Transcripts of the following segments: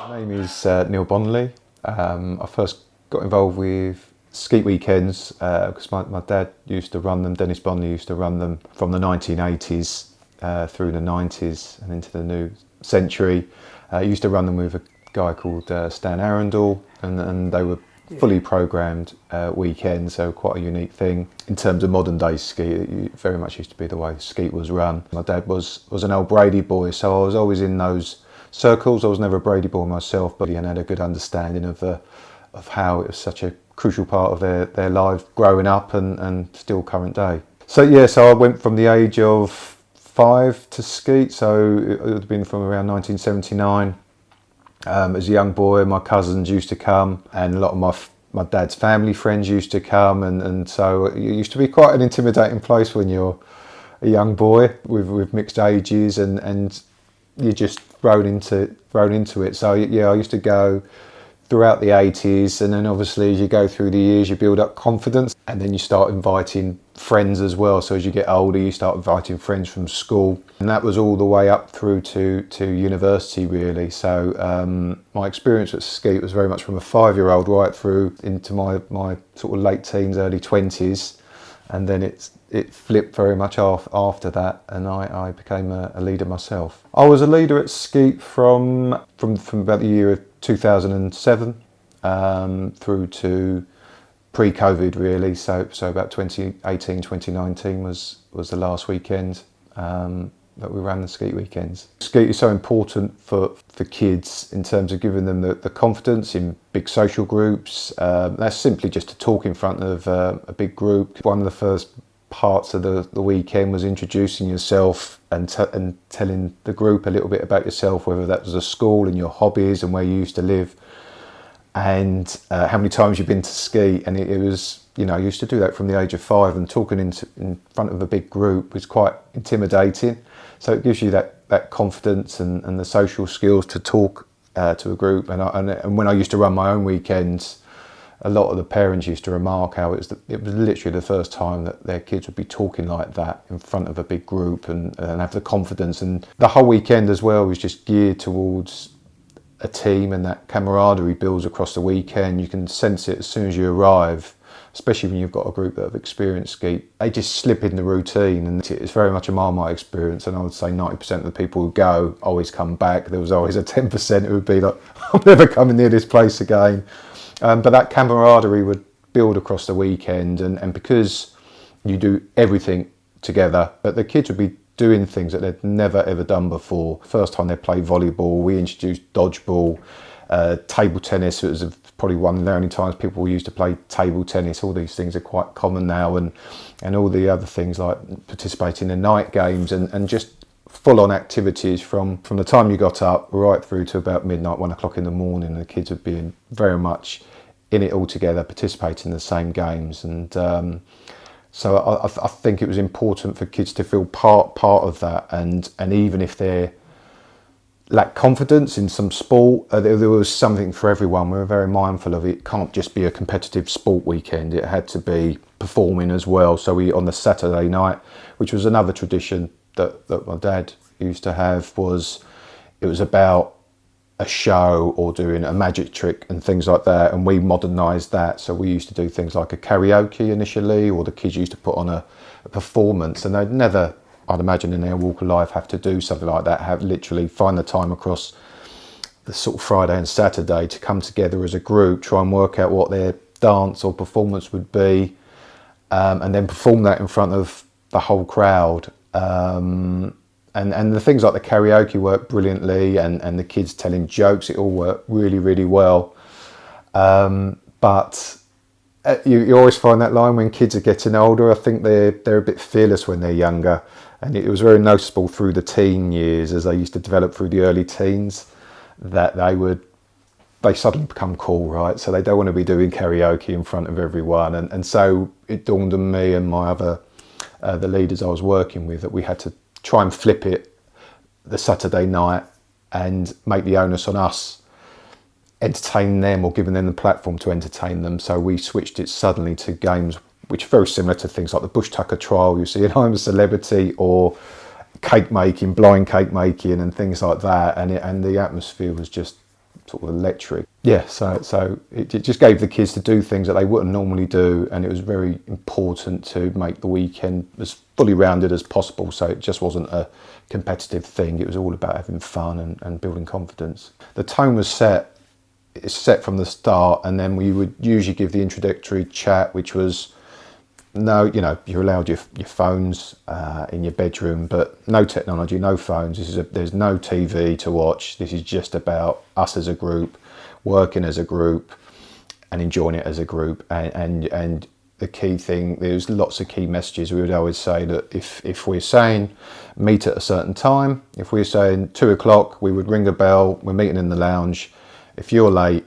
My name is Neil Bonley. I first got involved with Skeet weekends because my dad used to run them. Dennis Bonley used to run them from the 1980s through the 90s and into the new century. He used to run them with a guy called Stan Arundel, and they were fully programmed weekends, so quite a unique thing. In terms of modern day Skeet, it very much used to be the way Skeet was run. My dad was an old Brady boy, so I was always in those circles. I was never a Brady boy myself, but he had a good understanding of how it was such a crucial part of their lives growing up and still current day. So I went from the age of 5 to Skeet, so it would have been from around 1979. As a young boy, my cousins used to come, and a lot of my dad's family friends used to come, and so it used to be quite an intimidating place when you're a young boy with mixed ages, and you're just thrown into it. So yeah, I used to go throughout the 80s, and then obviously as you go through the years you build up confidence, and then you start inviting friends as well. So as you get older you start inviting friends from school, and that was all the way up through to university really. So my experience at Skeet was very much from a 5-year-old right through into my sort of late teens, early 20s, and then it flipped very much after that, and I became a leader myself. I was a leader at Skeet from about the year of 2007 through to pre-COVID really, so about 2018, 2019 was the last weekend that we ran the Skeet weekends. Skeet is so important for kids in terms of giving them the confidence in big social groups. That's simply just to talk in front of a big group. One of the first parts of the weekend was introducing yourself and telling the group a little bit about yourself, whether that was a school and your hobbies and where you used to live, and how many times you've been to Skeet. And it was, I used to do that from the age of 5, and talking in front of a big group was quite intimidating. So it gives you that confidence and the social skills to talk to a group. And when I used to run my own weekends, a lot of the parents used to remark how it was literally the first time that their kids would be talking like that in front of a big group and have the confidence. And the whole weekend as well was just geared towards a team, and that camaraderie builds across the weekend. You can sense it as soon as you arrive, especially when you've got a group that have experienced Skeet. They just slip in the routine, and it's very much a Marmite experience, and I would say 90% of the people who go always come back. There was always a 10% who would be like, I'm never coming near this place again. But that camaraderie would build across the weekend, and because you do everything together, but the kids would be doing things that they'd never ever done before. First time they played volleyball, we introduced dodgeball, table tennis. It was probably one of the only times people used to play table tennis. All these things are quite common now, and all the other things like participating in night games and just full-on activities from the time you got up right through to about midnight, 1 o'clock in the morning. The kids would be very much in it all together, participating in the same games. And so I think it was important for kids to feel part of that, and even if they lack confidence in some sport, there was something for everyone. We were very mindful of it. It can't just be a competitive sport weekend, it had to be performing as well. So on the Saturday night, which was another tradition that my dad used to have, it was about a show or doing a magic trick and things like that, and we modernised that. So we used to do things like a karaoke initially, or the kids used to put on a performance, and they'd never, I'd imagine, in their walk of life have to do something like that, have literally find the time across the sort of Friday and Saturday to come together as a group, try and work out what their dance or performance would be, and then perform that in front of the whole crowd. And the things like the karaoke worked brilliantly, and the kids telling jokes, it all worked really, really well. But you always find that line when kids are getting older. I think they're a bit fearless when they're younger, and it was very noticeable through the teen years as they used to develop through the early teens that they suddenly become cool, right? So they don't want to be doing karaoke in front of everyone, and so it dawned on me and my other the leaders I was working with that we had to try and flip it the Saturday night and make the onus on us entertaining them or giving them the platform to entertain them. So we switched it suddenly to games which are very similar to things like the Bush Tucker trial you see in I'm a Celebrity, or cake making, blind cake making and things like that. And the atmosphere was just sort of electric. Yeah, so it just gave the kids to do things that they wouldn't normally do, and it was very important to make the weekend as fully rounded as possible, so it just wasn't a competitive thing. It was all about having fun and building confidence. The tone was set. It's set from the start, and then we would usually give the introductory chat, which was, no, you know, you're allowed your phones in your bedroom, but no technology, no phones. There's no TV to watch. This is just about us as a group, working as a group, and enjoying it as a group. And the key thing, there's lots of key messages. We would always say that if we're saying meet at a certain time, if we're saying 2 o'clock, we would ring a bell. We're meeting in the lounge. If you're late,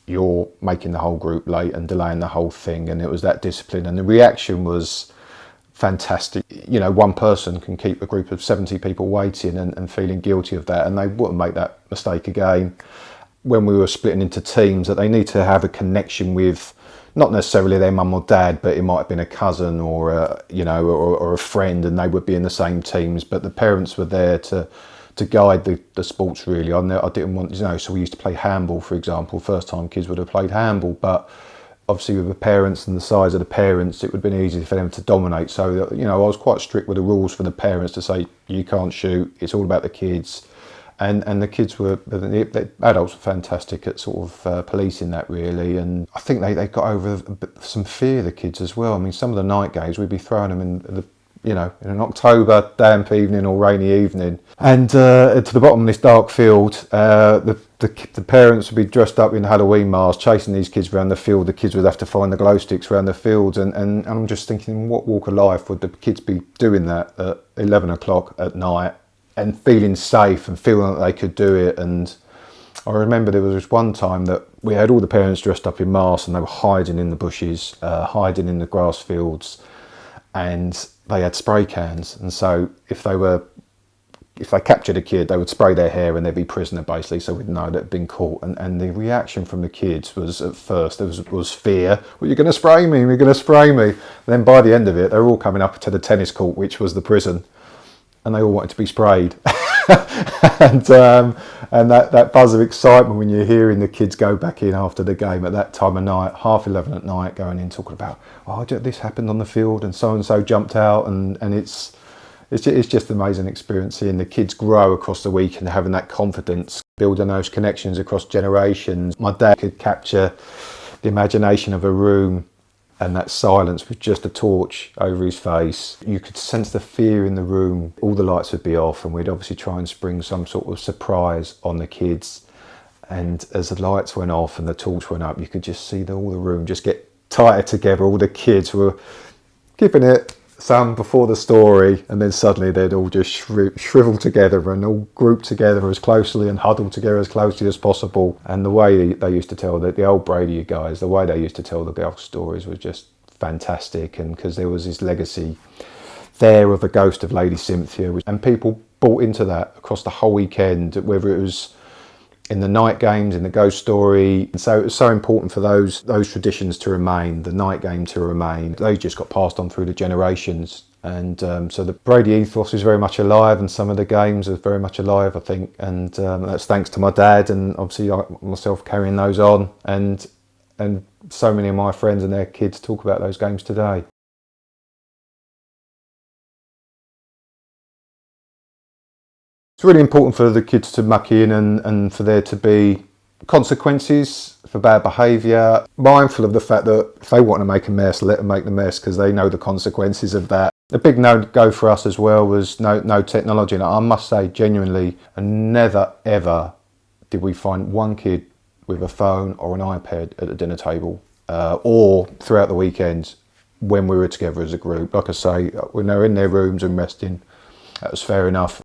you're making the whole group late and delaying the whole thing. And it was that discipline, and the reaction was fantastic. You know, one person can keep a group of 70 people waiting and feeling guilty of that, and they wouldn't make that mistake again. When we were splitting into teams, that they need to have a connection with not necessarily their mum or dad, but it might have been a cousin or or a friend, and they would be in the same teams, but the parents were there to guide the sports really. I didn't want, so we used to play handball, for example. First time kids would have played handball, but obviously with the parents and the size of the parents, it would have been easy for them to dominate. So, I was quite strict with the rules for the parents to say, you can't shoot, it's all about the kids. And the kids the adults were fantastic at sort of policing that really. And I think they got over some fear, the kids as well. I mean, some of the night games, we'd be throwing them in in an October damp evening or rainy evening, and to the bottom of this dark field, the parents would be dressed up in Halloween masks, chasing these kids around the field. The kids would have to find the glow sticks around the fields, and I'm just thinking, what walk of life would the kids be doing that at 11 o'clock at night and feeling safe and feeling that they could do it? And I remember there was this one time that we had all the parents dressed up in masks, and they were hiding in the bushes, hiding in the grass fields, and they had spray cans. And so if they captured a kid, they would spray their hair and they'd be prisoner basically, so we'd know that had been caught. And the reaction from the kids was, at first there was fear. Well, you're going to spray me, you're going to spray me. And then by the end of it, they were all coming up to the tennis court, which was the prison, and they all wanted to be sprayed. and that buzz of excitement when you're hearing the kids go back in after the game at that time of night, 11:30 at night, going in talking about, this happened on the field and so jumped out, and it's just an amazing experience seeing the kids grow across the week and having that confidence, building those connections across generations. My dad could capture the imagination of a room and that silence with just a torch over his face. You could sense the fear in the room. All the lights would be off, and we'd obviously try and spring some sort of surprise on the kids. And as the lights went off and the torch went up, you could just see all the room just get tighter together. All the kids were keeping it some before the story, and then suddenly they'd all just shrivel together and all group together as closely and huddle together as closely as possible. And the way they used to tell the old Brady guys, the way they used to tell the ghost stories was just fantastic. And because there was this legacy there of the ghost of Lady Cynthia, and people bought into that across the whole weekend, whether it was in the night games, in the ghost story. And so it was so important for those traditions to remain, the night game to remain. They just got passed on through the generations. And so the Brady ethos is very much alive, and some of the games are very much alive, I think. And that's thanks to my dad, and obviously myself carrying those on. And so many of my friends and their kids talk about those games today. It's really important for the kids to muck in and for there to be consequences for bad behaviour. Mindful of the fact that if they want to make a mess, let them make the mess, because they know the consequences of that. A big no-go for us as well was no technology. And I must say, genuinely, never ever did we find one kid with a phone or an iPad at the dinner table or throughout the weekends when we were together as a group. Like I say, when they were in their rooms and resting, that was fair enough.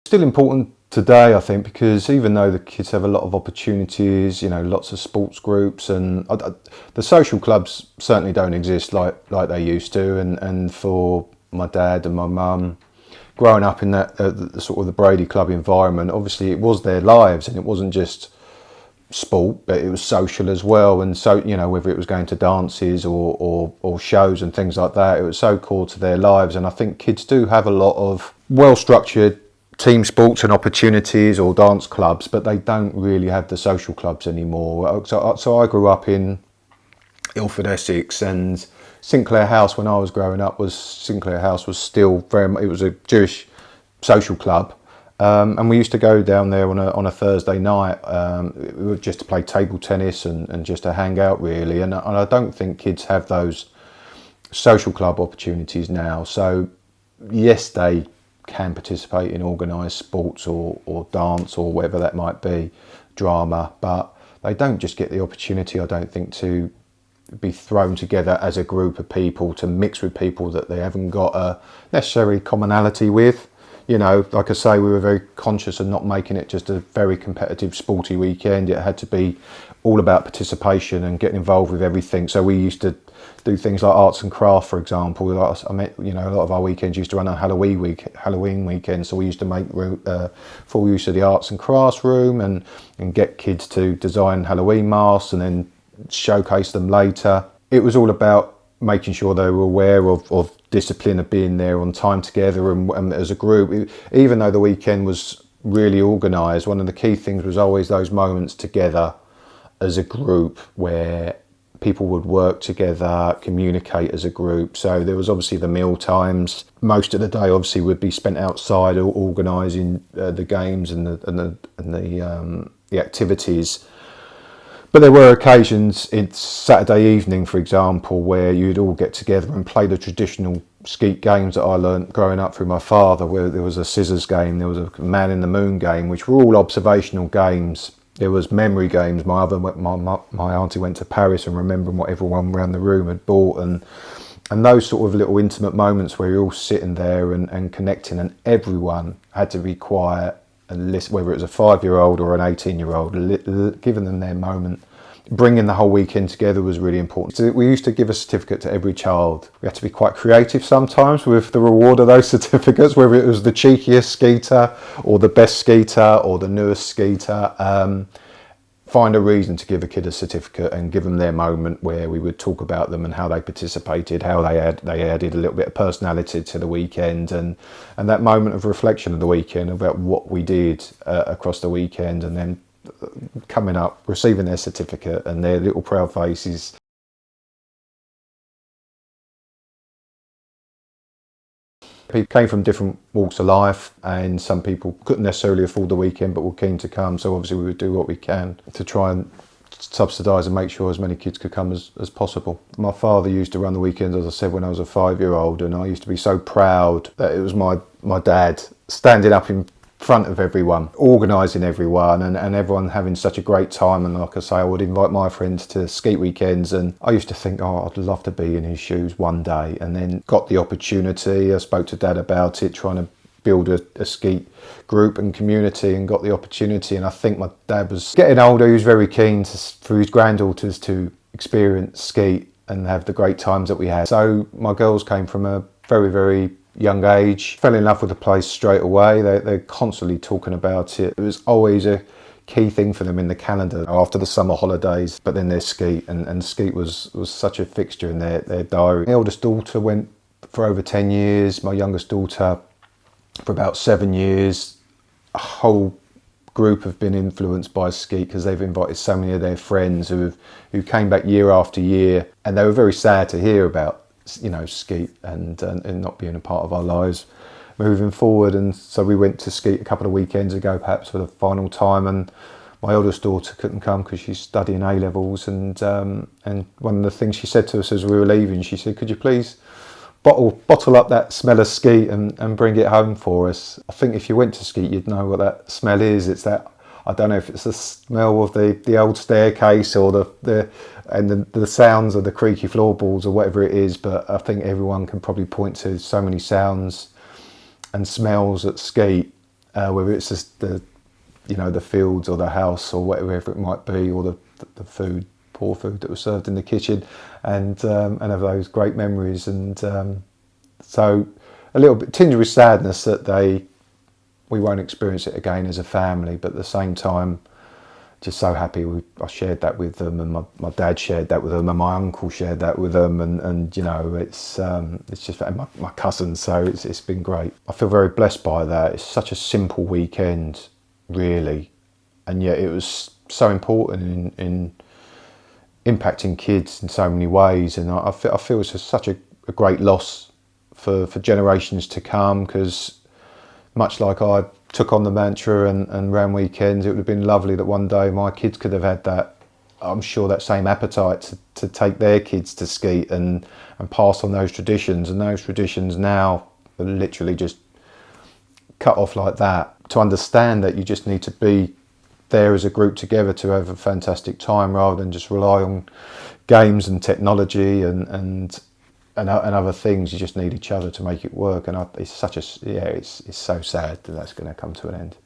Still important today, I think, because even though the kids have a lot of opportunities, lots of sports groups, and the social clubs certainly don't exist like they used to. And for my dad and my mum, growing up in that the sort of the Brady club environment, obviously it was their lives, and it wasn't just sport, but it was social as well. And so, whether it was going to dances or shows and things like that, it was so core to their lives. And I think kids do have a lot of well-structured team sports and opportunities or dance clubs, but they don't really have the social clubs anymore. So I grew up in Ilford, Essex, and Sinclair House when I was growing up was still it was a Jewish social club, and we used to go down there on a Thursday night just to play table tennis and just to hang out really. And I don't think kids have those social club opportunities now. So yes, they can participate in organised sports or dance or whatever that might be, drama, but they don't just get the opportunity, I don't think, to be thrown together as a group of people, to mix with people that they haven't got a necessary commonality with. You know, like I say, we were very conscious of not making it just a very competitive sporty weekend. It had to be all about participation and getting involved with everything. So we used to do things like arts and craft, for example. Like a lot of our weekends used to run on Halloween weekend. So we used to make full use of the arts and crafts room and get kids to design Halloween masks and then showcase them later. It was all about making sure they were aware of discipline, of being there on time together and as a group. Even though the weekend was really organised, one of the key things was always those moments together as a group where people would work together, communicate as a group. So there was obviously the meal times. Most of the day obviously would be spent outside organising the games and the activities. But there were occasions, it's Saturday evening, for example, where you'd all get together and play the traditional Skeet games that I learnt growing up through my father, where there was a scissors game, there was a man in the moon game, which were all observational games. There was memory games. My auntie went to Paris and remembering what everyone around the room had bought, and those sort of little intimate moments where you're all sitting there and connecting, and everyone had to be quiet and listen, whether it was a 5-year-old or an 18-year-old, giving them their moment. Bringing the whole weekend together was really important. So we used to give a certificate to every child. We had to be quite creative sometimes with the reward of those certificates, whether it was the cheekiest skeeter or the best skeeter or the newest skeeter. Find a reason to give a kid a certificate and give them their moment where we would talk about them and how they participated, how they added a little bit of personality to the weekend, and that moment of reflection of the weekend about what we did across the weekend, and then coming up, receiving their certificate and their little proud faces. People came from different walks of life, and some people couldn't necessarily afford the weekend but were keen to come, so obviously we would do what we can to try and subsidise and make sure as many kids could come as possible. My father used to run the weekends, as I said, when I was a 5-year-old, and I used to be so proud that it was my dad standing up in front of everyone, organising everyone, and everyone having such a great time. And like I say, I would invite my friends to Skeet weekends, and I used to think, oh, I'd love to be in his shoes one day, and then got the opportunity. I spoke to Dad about it, trying to build a Skeet group and community, and got the opportunity. And I think my dad was getting older. He was very keen for his granddaughters to experience Skeet and have the great times that we had. So my girls came from a very, very young age, fell in love with the place straight away. They're constantly talking about it. It was always a key thing for them in the calendar after the summer holidays. But then there's Skeet, and Skeet was such a fixture in their diary. My eldest daughter went for over 10 years, my youngest daughter for about 7 years. A whole group have been influenced by Skeet because they've invited so many of their friends who came back year after year, and they were very sad to hear about Skeet and not being a part of our lives moving forward. And so we went to Skeet a couple of weekends ago, perhaps for the final time, and my eldest daughter couldn't come because she's studying A-levels, and one of the things she said to us as we were leaving, she said, could you please bottle up that smell of Skeet and bring it home for us. I think if you went to Skeet, you'd know what that smell is. It's that, I don't know if it's the smell of the old staircase or the sounds of the creaky floorboards or whatever it is, but I think everyone can probably point to so many sounds and smells at Skeet, whether it's just the fields or the house or whatever it might be, or the food, poor food that was served in the kitchen, and of those great memories. And so a little bit tinged with sadness that we won't experience it again as a family, but at the same time, just so happy I shared that with them, and my dad shared that with them, and my uncle shared that with them, and you know, it's just, and my cousins, so it's been great. I feel very blessed by that. It's such a simple weekend, really, and yet it was so important in impacting kids in so many ways, and I feel it's such a great loss for generations to come, because much like I took on the mantra and ran weekends, it would have been lovely that one day my kids could have had that, I'm sure, that same appetite to take their kids to Skeet and pass on those traditions. And those traditions now are literally just cut off like that. To understand that you just need to be there as a group together to have a fantastic time, rather than just rely on games and technology and other things. You just need each other to make it work. And it's such a, yeah, it's so sad that that's going to come to an end.